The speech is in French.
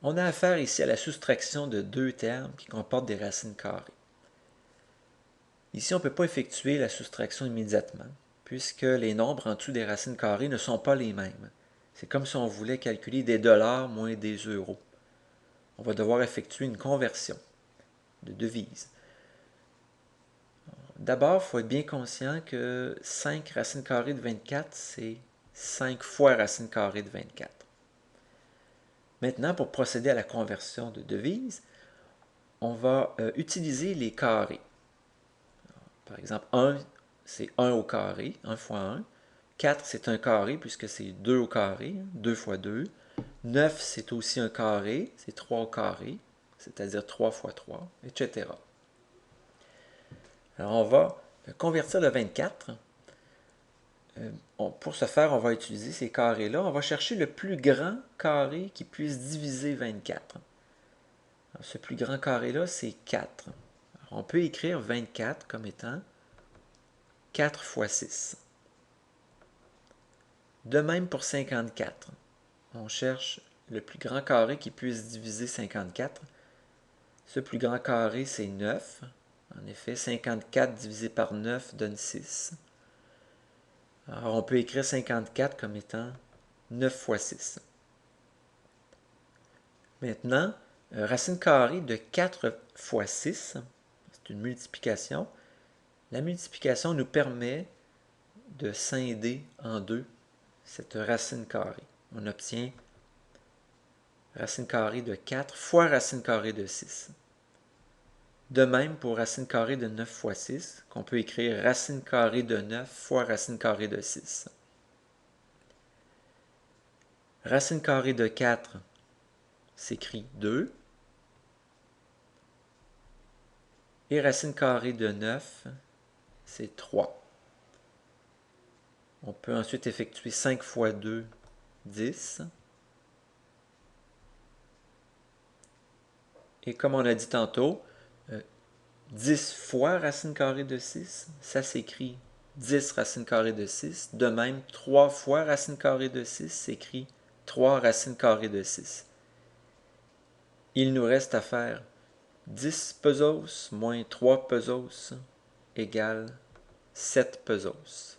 On a affaire ici à la soustraction de deux termes qui comportent des racines carrées. Ici, on ne peut pas effectuer la soustraction immédiatement, puisque les nombres en dessous des racines carrées ne sont pas les mêmes. C'est comme si on voulait calculer des dollars moins des euros. On va devoir effectuer une conversion de devise. D'abord, il faut être bien conscient que 5 racines carrées de 24, c'est 5 fois racine carrée de 24. Maintenant, pour procéder à la conversion de devise, on va utiliser les carrés. Par exemple, 1, c'est 1 au carré, 1 fois 1. 4, c'est un carré puisque c'est 2 au carré, 2 fois 2. 9, c'est aussi un carré, c'est 3 au carré, c'est-à-dire 3 fois 3, etc. Alors, on va convertir le 24. Pour ce faire, on va utiliser ces carrés-là. On va chercher le plus grand carré qui puisse diviser 24. Alors, ce plus grand carré-là, c'est 4. Alors, on peut écrire 24 comme étant 4 fois 6. De même pour 54. On cherche le plus grand carré qui puisse diviser 54. Ce plus grand carré, c'est 9. En effet, 54 divisé par 9 donne 6. Alors, on peut écrire 54 comme étant 9 fois 6. Maintenant, racine carrée de 4 fois 6, c'est une multiplication. La multiplication nous permet de scinder en deux cette racine carrée. On obtient racine carrée de 4 fois racine carrée de 6. De même pour racine carrée de 9 fois 6, qu'on peut écrire racine carrée de 9 fois racine carrée de 6. Racine carrée de 4 s'écrit 2. Et racine carrée de 9, c'est 3. On peut ensuite effectuer 5 fois 2, 10. Et comme on a dit tantôt, 10 fois racine carrée de 6, ça s'écrit 10 racine carrée de 6. De même, 3 fois racine carrée de 6 s'écrit 3 racine carrée de 6. Il nous reste à faire 10 pesos moins 3 pesos égale 7 pesos.